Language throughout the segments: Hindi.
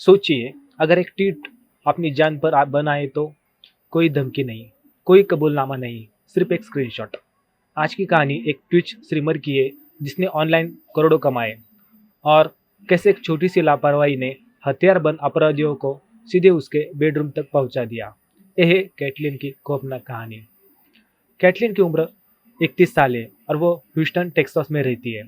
सोचिए, अगर एक ट्वीट अपनी जान पर आप बनाए तो कोई धमकी नहीं, कोई कबूलनामा नहीं, सिर्फ एक स्क्रीनशॉट। आज की कहानी एक ट्विच स्ट्रीमर की है जिसने ऑनलाइन करोड़ों कमाए और कैसे एक छोटी सी लापरवाही ने हथियारबंद अपराधियों को सीधे उसके बेडरूम तक पहुंचा दिया। यह है कैटलिन की खौफनाक कहानी। कैटलिन की उम्र 31 साल है और वो ह्यूस्टन टेक्सास में रहती है।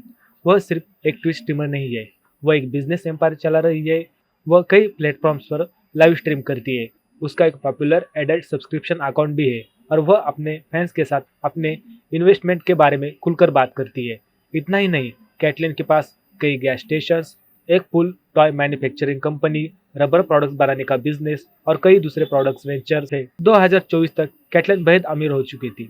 वह सिर्फ एक ट्विच स्ट्रीमर नहीं है, वह एक बिजनेस एम्पायर चला रही है। वह कई प्लेटफॉर्म्स पर लाइव स्ट्रीम करती है। उसका एक पॉपुलर एडल्ट सब्सक्रिप्शन अकाउंट भी है और वह अपने फैंस के साथ अपने इन्वेस्टमेंट के बारे में खुलकर बात करती है। इतना ही नहीं, कैटलिन के पास कई गैस स्टेशंस, एक full toy manufacturing company, rubber products बनाने का बिजनेस और कई दूसरे प्रोडक्ट्स वेंचर्स है। 2024 तक कैटलिन बेहद अमीर हो चुकी थी।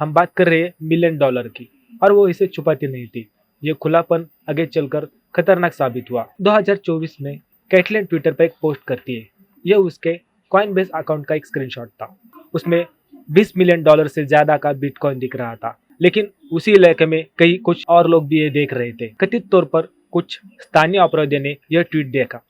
हम बात कर रहे हैं $1 मिलियन की, और वो इसे छुपाती नहीं थी। ये खुलापन आगे चलकर खतरनाक साबित हुआ। 2024 में कैटलिन ट्विटर पर एक पोस्ट करती है। यह उसके कॉइनबेस अकाउंट का एक स्क्रीनशॉट था। उसमें $20 मिलियन से ज्यादा का बिटकॉइन दिख रहा था। लेकिन उसी इलाके में कई कुछ और लोग भी ये देख रहे थे। कथित तौर पर कुछ स्थानीय अपराधियों ने यह ट्वीट देखा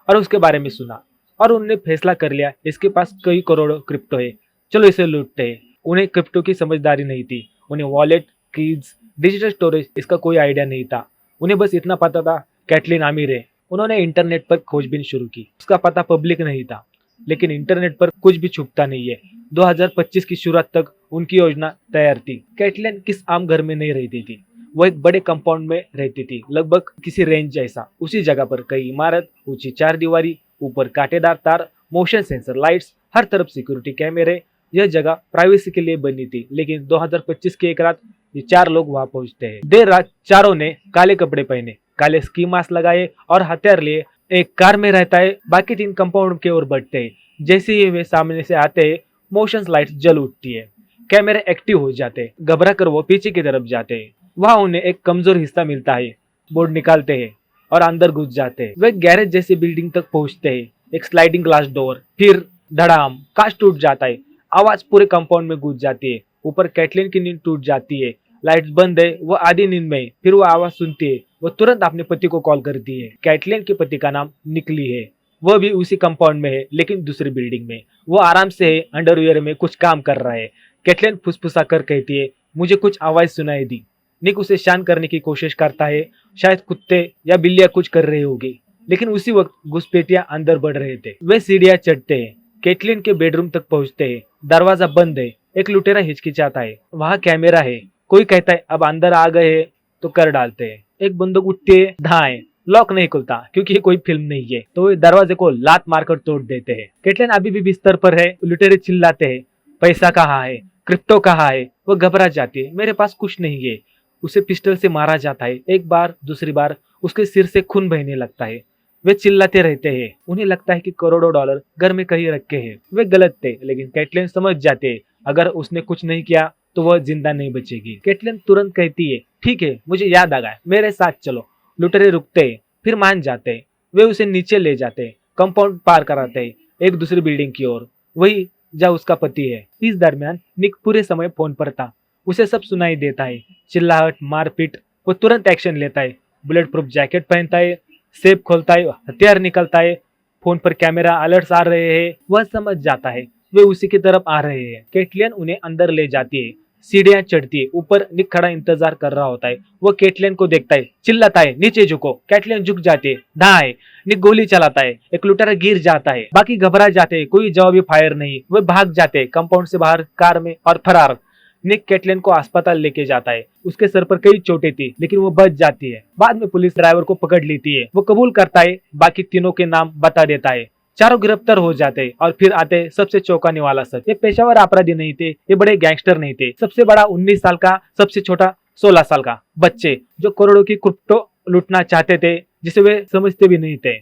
और उसके बारे में सुना और उन्होंने फैसला कर लिया, इसके पास कई करोड़ों क्रिप्टो है, चलो इसे लूटते हैं। उन्हें क्रिप्टो की समझदारी नहीं थी। उन्हें वॉलेट, कीज, डिजिटल स्टोरेज इसका कोई आइडिया नहीं था। उन्हें बस इतना पता था कैटलिन अमीर है। उन्होंने इंटरनेट पर खोजबीन शुरू की। उसका पता पब्लिक नहीं था, लेकिन इंटरनेट पर कुछ भी छुपता नहीं है। 2025 की शुरुआत तक उनकी योजना तैयार थी। कैटलिन किस आम घर में नहीं रहती थी, वो एक बड़े कंपाउंड में रहती थी, लगभग किसी रेंज जैसा। उसी जगह पर कई इमारत, ऊंची चारदीवारी, ऊपर कांटेदार तार, मोशन सेंसर लाइट्स, हर तरफ सिक्योरिटी कैमरे। यह जगह प्राइवेसी के लिए बनी थी। लेकिन 2025 की एक रात ये 4 लोग वहां पहुंचते हैं। देर रात चारों ने काले कपड़े पहने, काले स्की मास्क लगाए और हथियार लिए एक कार में रहता है। बाकी 3 कंपाउंड की ओर बढ़ते हैं। जैसे ही वे सामने से आते हैं, मोशन लाइट्स जल उठती है, कैमरे एक्टिव हो जाते हैं। घबरा कर वो पीछे की तरफ जाते हैं। वहां उन्हें एक कमजोर हिस्सा मिलता है। बोर्ड निकालते हैं और अंदर घुस जाते हैं। वे गैरेज जैसी बिल्डिंग तक पहुंचते हैं। एक स्लाइडिंग ग्लास डोर, फिर धड़ाम, कांच टूट जाता है। आवाज पूरे कंपाउंड में गूंज जाती है। ऊपर कैटलिन की नींद टूट जाती है। लाइट्स बंद है, वो आधी नींद में है। फिर वो आवाज सुनती है। वो तुरंत अपने पति को कॉल करती है। कैटलिन के पति का नाम निकली है। वह भी उसी कंपाउंड में है, लेकिन दूसरी बिल्डिंग में। वो आराम से है, अंडरवियर में कुछ काम कर रहा है। कैटलिन फुसफुसा कर कहती है, मुझे कुछ आवाज सुनाई दी। निक उसे शांत करने की कोशिश करता है। शायद कुत्ते या बिल्लियां कुछ कर रही होगी। लेकिन उसी वक्त घुसपैठिया अंदर बढ़ रहे थे। वे सीढ़ियां चढ़ते हैं, कैटलिन के बेडरूम तक पहुंचते हैं। दरवाजा बंद है। एक लुटेरा हिचकिचाता है। वहां कैमरा है। कोई कहता है अब अंदर आ गए हैं तो कर डालते हैं। एक बंदूक उठती है, धाए। लॉक नहीं खुलता क्योंकि ये कोई फिल्म नहीं है, तो वे दरवाजे को लात मारकर तोड़ देते हैं। कैटलिन अभी भी बिस्तर पर है। लुटेरे चिल्लाते हैं, पैसा कहाँ है, क्रिप्टो कहाँ है। वो घबरा जाती है, मेरे पास कुछ नहीं है। उसे पिस्टल से मारा जाता है। एक बार, दूसरी बार उसके सिर से खून बहने लगता है। वे चिल्लाते रहते हैं। उन्हें लगता है कि करोड़ों डॉलर घर में कहीं रखे हैं। वे गलत थे, लेकिन कैटलिन समझ जाते हैं अगर उसने कुछ नहीं किया तो वह जिंदा नहीं बचेगी। कैटलिन तुरंत कहती है, ठीक है, मुझे याद आ गया, मेरे साथ चलो। लुटेरे रुकते हैं, फिर मान जाते हैं। वे उसे नीचे ले जाते हैं, कंपाउंड पार कराते हैं, एक दूसरी बिल्डिंग की ओर, वही जहाँ उसका पति है। इस दरमियान निक पूरे समय फोन पर था। उसे सब सुनाई देता है, चिल्लाहट, मारपीट। वो तुरंत एक्शन लेता है। बुलेट प्रूफ जैकेट पहनता है, सेफ खोलता है, हथियार निकलता है। फोन पर कैमरा अलर्ट्स आ रहे हैं। वह समझ जाता है वे उसी की तरफ आ रहे हैं। कैटलिन उन्हें अंदर ले जाती है। सीढ़ियां चढ़ती है। ऊपर निक खड़ा इंतजार कर रहा होता है। वो कैटलिन को देखता है, चिल्लाता है, नीचे झुको। कैटलिन झुक जाती है, धाए। निक गोली चलाता है। एक लुटेरा गिर जाता है। बाकी घबरा जाते हैं, कोई जवाबी फायर नहीं। वे भाग जाते हैं कंपाउंड से बाहर कार में और फरार। निक कैटलिन को अस्पताल लेके जाता है। उसके सर पर कई चोटें थी, लेकिन वो बच जाती है। बाद में पुलिस ड्राइवर को पकड़ लेती है। वो कबूल करता है, बाकी तीनों के नाम बता देता है। चारों गिरफ्तार हो जाते हैं। और फिर आते सबसे चौंकाने वाला सच, ये पेशावर अपराधी नहीं थे, ये बड़े गैंगस्टर नहीं थे। सबसे बड़ा 19 साल का, सबसे छोटा 16 साल का बच्चे, जो करोड़ों की क्रिप्टो लूटना चाहते थे, जिसे वे समझते भी नहीं थे।